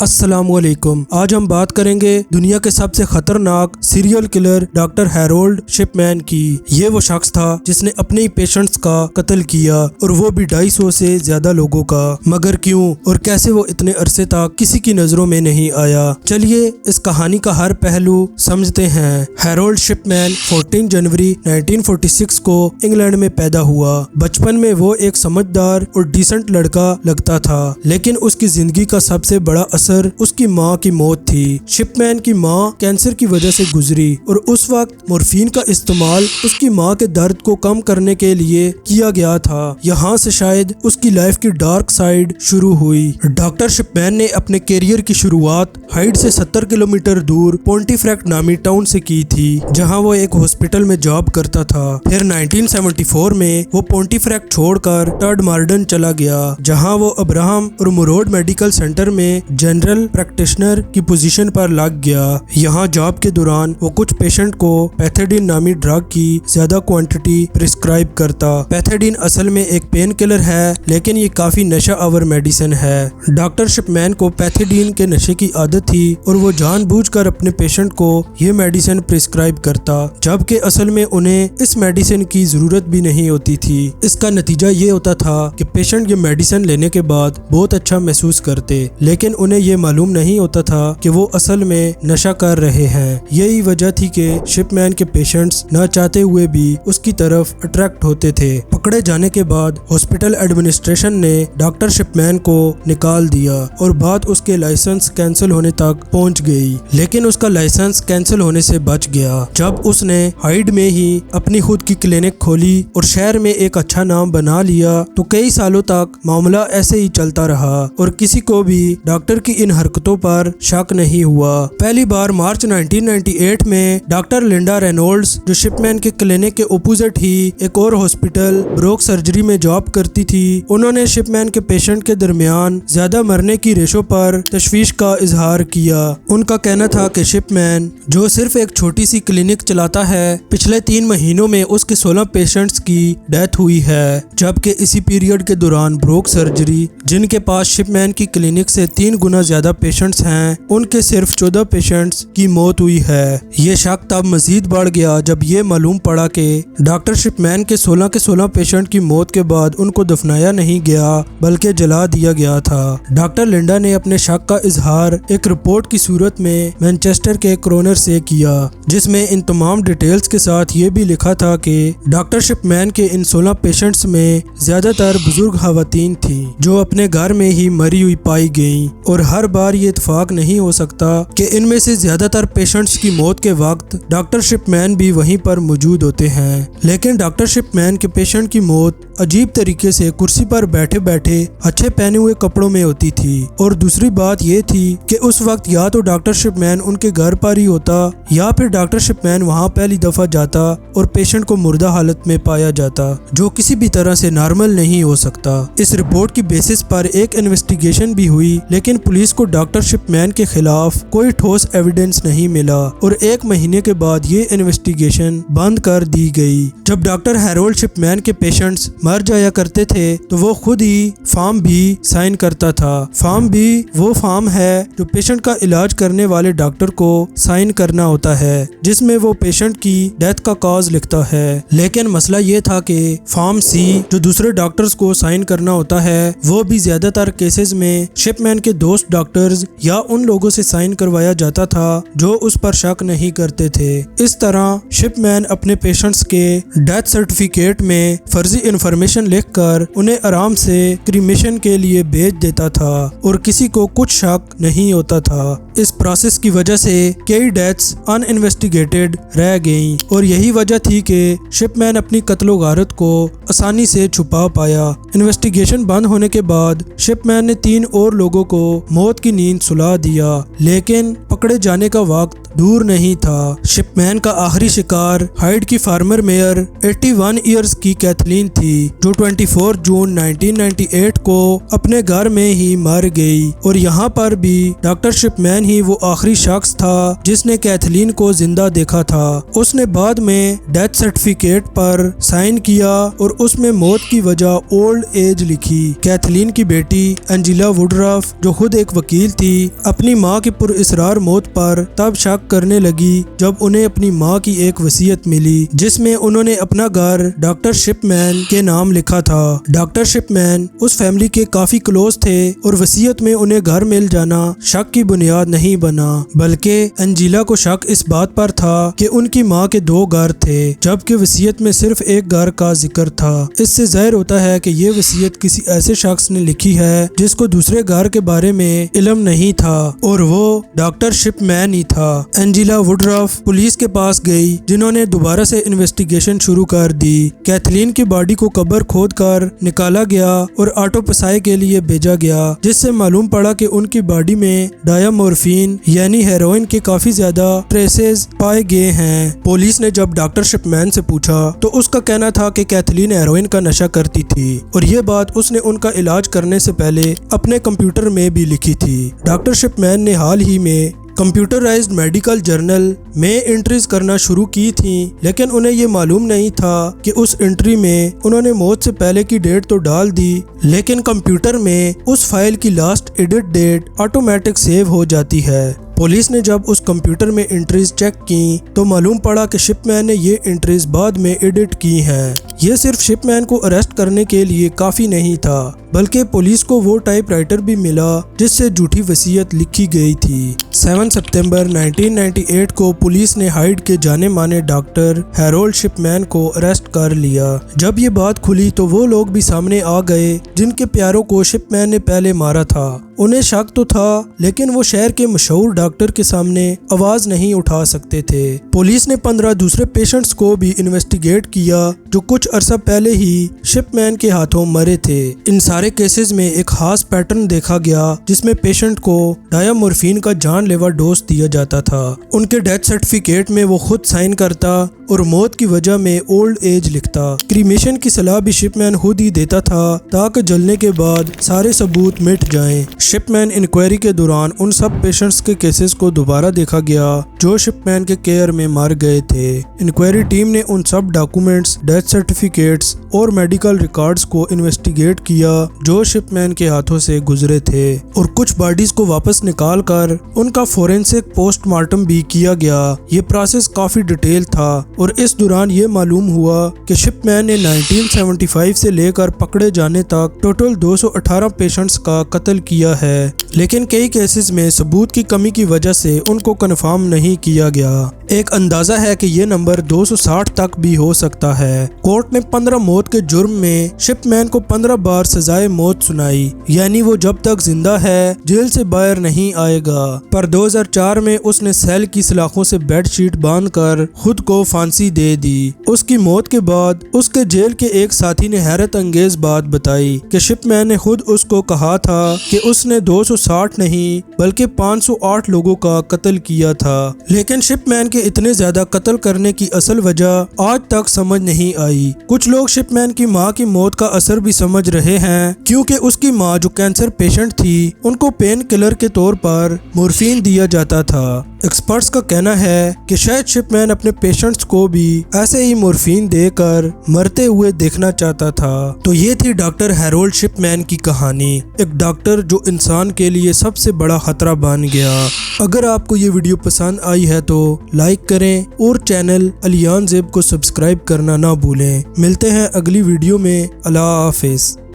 अस्सलामुअलैकुम। आज हम बात करेंगे दुनिया के सबसे खतरनाक serial killer doctor Harold Shipman की। ये वो शख्स था जिसने अपने ही पेशेंट्स का कत्ल किया और वो भी 250 से ज्यादा लोगों का। मगर क्यों और कैसे वो इतने अरसे तक किसी की नजरों में नहीं आया? चलिए इस कहानी का हर पहलू समझते हैं। हैरोल्ड शिपमैन 14 जनवरी 1946 को इंग्लैंड में पैदा हुआ। बचपन में वो एक समझदार और डिसेंट लड़का लगता था, लेकिन उसकी जिंदगी का सबसे बड़ा उसकी माँ की मौत थी। शिपमैन की माँ कैंसर की वजह से गुजरी और उस वक्त मोर्फिन का इस्तेमाल उसकी माँ के दर्द को कम करने के लिए किया गया था। यहाँ से शायद उसकी लाइफ की डार्क साइड शुरू हुई। डॉक्टर शिपमैन ने अपने करियर की शुरुआत हाइड से 70 किलोमीटर दूर पोंटीफ्रेक्ट नामी टाउन से की थी, जहाँ वो एक हॉस्पिटल में जॉब करता था। फिर 1974 में वो पोंटीफ्रेक्ट छोड़कर टर्ड मार्डन चला गया, जहाँ वो अब्राहम और मुरोड मेडिकल सेंटर में जनरल प्रैक्टिशनर की पोजीशन पर लग गया। यहाँ जॉब के दौरान वो कुछ पेशेंट को पैथेडिन नामी ड्रग की ज्यादा क्वांटिटी प्रिस्क्राइब करता। पैथेडिन असल में एक पेन किलर है, लेकिन ये काफी नशा आवर मेडिसिन है। डॉक्टर शिपमैन को पैथेडिन के नशे की आदत थी और वो जानबूझकर अपने पेशेंट को ये मेडिसिन प्रिस्क्राइब करता, जबकि असल में उन्हें इस मेडिसिन की जरूरत भी नहीं होती थी। इसका नतीजा ये होता था कि पेशेंट ये मेडिसिन लेने के बाद बहुत अच्छा महसूस करते, लेकिन उन्हें ये मालूम नहीं होता था कि वो असल में नशा कर रहे हैं। यही वजह थी कि शिपमैन के पेशेंट्स न चाहते हुए भी उसकी तरफ अट्रैक्ट होते थे। पकड़े जाने के बाद हॉस्पिटल एडमिनिस्ट्रेशन ने डॉक्टर शिपमैन को निकाल दिया और बात उसके लाइसेंस कैंसिल होने तक पहुंच गई, लेकिन उसका लाइसेंस कैंसिल होने से बच गया जब उसने हाइड में ही अपनी खुद की क्लिनिक खोली और शहर में एक अच्छा नाम बना लिया। तो कई सालों तक मामला ऐसे ही चलता रहा और किसी को भी डॉक्टर की इन हरकतों पर शक नहीं हुआ। पहली बार मार्च 1998 में डॉक्टर लिंडा रेनॉल्ड्स, जो शिपमैन के क्लिनिक के ओपोजिट ही एक और हॉस्पिटल ब्रोक सर्जरी में जॉब करती थी, उन्होंने शिपमैन के पेशेंट के दरमियान ज्यादा मरने की रेशो पर तशवीश का इजहार किया। उनका कहना था कि शिपमैन, जो सिर्फ एक छोटी सी क्लिनिक चलाता है, पिछले 3 महीनों में उसके 16 पेशेंट्स की डेथ हुई है, जबकि इसी पीरियड के दौरान ब्रोक सर्जरी, जिनके पास शिपमैन की क्लिनिक से 3 गुना ज्यादा पेशेंट्स हैं, उनके सिर्फ 14 पेशेंट्स की मौत हुई है। ये शक तब मजीद बढ़ गया जब ये मालूम पड़ा कि डॉक्टर शिपमैन के 16 पेशेंट की मौत के बाद उनको दफनाया नहीं गया बल्कि जला दिया गया था। डॉक्टर लिंडा ने अपने शक का इजहार एक रिपोर्ट की सूरत में मैनचेस्टर के क्रोनर से किया, जिसमें इन तमाम डिटेल्स के साथ ये भी लिखा था कि डॉक्टर शिपमैन के इन 16 पेशेंट्स में ज्यादातर बुजुर्ग खवातीन थी जो अपने घर में ही मरी हुई पाई गयी, और हर बार ये इत्तेफाक नहीं हो सकता कि इनमें से ज्यादातर पेशेंट्स की मौत के वक्त डॉक्टर शिपमैन भी वहीं पर मौजूद होते हैं। लेकिन डॉक्टर शिपमैन के पेशेंट की मौत अजीब तरीके से कुर्सी पर बैठे बैठे अच्छे पहने हुए कपड़ों में होती थी। और दूसरी बात ये थी कि उस वक्त या तो डॉक्टर शिपमैन उनके घर पर ही होता या फिर डॉक्टर शिपमैन वहाँ पहली दफा जाता और पेशेंट को मुर्दा हालत में पाया जाता, जो किसी भी तरह से नॉर्मल नहीं हो सकता। इस रिपोर्ट की बेसिस पर एक इन्वेस्टिगेशन भी हुई, लेकिन पुलिस को डॉक्टर शिपमैन के खिलाफ कोई ठोस एविडेंस नहीं मिला और 1 महीने के बाद ये इन्वेस्टिगेशन बंद कर दी गई। जब डॉक्टर हैरोल्ड शिपमैन के पेशेंट्स मर जाया करते थे तो वो खुद ही फॉर्म भी साइन करता था। फॉर्म भी वो फॉर्म है जो पेशेंट का इलाज करने वाले डॉक्टर को साइन करना होता है, जिसमें वो पेशेंट की डेथ का कॉज लिखता है। लेकिन मसला ये था कि फॉर्म सी, जो दूसरे डॉक्टर्स को साइन करना होता है, वो भी ज्यादातर केसेस में शिपमैन के दोस्त डॉक्टर्स या उन लोगों से साइन करवाया जाता था जो उस पर शक नहीं करते थे। इस तरह शिपमैन अपने पेशेंट्स के डेथ सर्टिफिकेट में फर्जी इंफॉर्मेशन लिखकर उन्हें आराम से क्रीमेशन के लिए भेज देता था और किसी को कुछ शक नहीं होता था। इस प्रोसेस की वजह से कई डेथ्स अनइन्वेस्टिगेटेड रह गईं और यही वजह थी कि शिपमैन अपनी कत्लो गारत को आसानी से छुपा पाया। इन्वेस्टिगेशन बंद होने के बाद शिपमैन ने 3 और लोगों को मौत की नींद सुला दिया, लेकिन पकड़े जाने का वक्त दूर नहीं था। शिपमैन का आखिरी शिकार हाइड की फार्मर मेयर 81 इयर्स की कैथलीन थी, जो 24 जून 1998 को अपने घर में ही मर गई। और यहाँ पर भी डॉक्टर शिपमैन ही वो आखिरी शख्स था जिसने कैथलीन को जिंदा देखा था। उसने बाद में डेथ सर्टिफिकेट पर साइन किया और उसमें मौत की वजह ओल्ड एज लिखी। कैथलीन की बेटी एंजेला वुडरफ, जो खुद एक वकील थी, अपनी मां की पुरइसरार मौत पर तब शक करने लगी जब उन्हें अपनी मां की एक वसीयत मिली जिसमें उन्होंने अपना घर डॉक्टर शिपमैन के नाम लिखा था। डॉक्टर शिपमैन उस फैमिली के काफी क्लोज थे और वसीयत में उन्हें घर मिल जाना शक की बुनियाद नहीं बना, बल्कि एंजेला को शक इस बात पर था कि उनकी मां के 2 घर थे जबकि वसीयत में सिर्फ एक घर का जिक्र था। इससे जाहिर होता है कि ये वसीयत किसी ऐसे शख्स ने लिखी है जिसको दूसरे घर के बारे में इल्म नहीं था और वो डॉक्टर शिपमैन ही था। एंजेला वुडरफ पुलिस के पास गई जिन्होंने दोबारा से इन्वेस्टिगेशन शुरू कर दी। कैथलीन की बॉडी को कब्र खोद कर निकाला गया और ऑटोप्सी के लिए भेजा गया, जिससे मालूम पड़ा कि उनकी बॉडी में डायमोर्फिन यानी हेरोइन के काफी ज्यादा ट्रेसेस पाए गए हैं। पुलिस ने जब डॉक्टर शिपमैन से पूछा तो उसका कहना था कि कैथलीन हेरोइन का नशा करती थी और ये बात उसने उनका इलाज करने से पहले अपने कंप्यूटर में भी लिखी थी। डॉक्टर शिपमैन ने हाल ही में कंप्यूटराइज्ड मेडिकल जर्नल में एंट्रीज करना शुरू की थी, लेकिन उन्हें ये मालूम नहीं था कि उस एंट्री में उन्होंने मौत से पहले की डेट तो डाल दी, लेकिन कंप्यूटर में उस फाइल की last edit date automatic save हो जाती है। पुलिस ने जब उस कंप्यूटर में एंट्रीज चेक की तो मालूम पड़ा कि शिपमैन ने ये एंट्रीज बाद में एडिट की हैं। ये सिर्फ शिपमैन को अरेस्ट करने के लिए काफी नहीं था, बल्कि पुलिस को वो टाइपराइटर भी मिला जिससे झूठी वसीयत लिखी गई थी। 7 सितंबर 1998 को पुलिस ने हाइड के जाने माने डॉक्टर हैरोल्ड शिपमैन को अरेस्ट कर लिया। जब ये बात खुली तो वो लोग भी सामने आ गए जिनके प्यारों को शिपमैन ने पहले मारा था। उन्हें शक तो था, लेकिन वो शहर के मशहूर डॉक्टर के सामने आवाज नहीं उठा सकते थे। पुलिस ने 15 दूसरे पेशेंट्स को भी इन्वेस्टिगेट किया जो कुछ अरसा पहले ही शिपमैन के हाथों मरे थे। इन सारे केसेस में एक खास पैटर्न देखा गया जिसमें पेशेंट को डायमोर्फिन का जानलेवा डोज दिया जाता था। उनके डेथ सर्टिफिकेट में वो खुद साइन करता और मौत की वजह में ओल्ड एज लिखता। क्रीमेशन की सलाह भी शिपमैन खुद ही देता था ताकि जलने के बाद सारे सबूत मिट जाएं। शिपमैन इंक्वायरी के दौरान उन सब पेशेंट्स के केसेस को दोबारा देखा गया जो शिपमैन के केयर में मर गए थे। इंक्वायरी टीम ने उन सब डॉक्यूमेंट्स, डेथ सर्टिफिकेट्स और मेडिकल रिकॉर्ड्स को इन्वेस्टिगेट किया जो शिपमैन के हाथों से गुजरे थे और कुछ बॉडीज को वापस निकाल कर उनका फोरेंसिक पोस्टमार्टम भी किया गया। ये प्रोसेस काफी डिटेल था और इस दौरान ये मालूम हुआ कि शिपमैन ने 1975 से लेकर पकड़े जाने तक टोटल 218 पेशेंट्स का कत्ल किया है, लेकिन कई केसेस में सबूत की कमी की वजह से उनको कंफर्म नहीं किया गया। एक अंदाजा है कि ये नंबर 260 तक भी हो सकता है। कोर्ट ने 15 मौत के जुर्म में शिपमैन को 15 बार सजाए मौत सुनाई, यानी वो जब तक जिंदा है जेल से बाहर नहीं आएगा। पर 2004 में उसने सेल की सलाखों से बेडशीट बांधकर खुद को फांसी दे दी। उसकी मौत के बाद उसके जेल के एक साथी ने हैरत अंगेज बात बताई कि शिपमैन ने खुद उसको कहा था कि उसने 260 नहीं बल्कि 508 लोगों का कत्ल किया था। लेकिन शिपमैन के इतने ज्यादा कत्ल करने की असल वजह आज तक समझ नहीं आई। कुछ लोग शिपमैन की मां की मौत का असर भी समझ रहे हैं, क्योंकि उसकी मां जो कैंसर पेशेंट थी उनको पेन किलर के तौर पर मोर्फिन दिया जाता था। एक्सपर्ट्स का कहना है कि शायद शिपमैन अपने पेशेंट्स को भी ऐसे ही मोर्फिन देकर मरते हुए देखना चाहता था। तो ये थी डॉक्टर हैरोल्ड शिपमैन की कहानी, एक डॉक्टर जो इंसान के लिए सबसे बड़ा खतरा बन गया। अगर आपको ये वीडियो पसंद आई है तो लाइक करें और चैनल अलियान ज़ेब को सब्सक्राइब करना ना भूलें। मिलते हैं अगली वीडियो में। अल्लाह हाफिज़।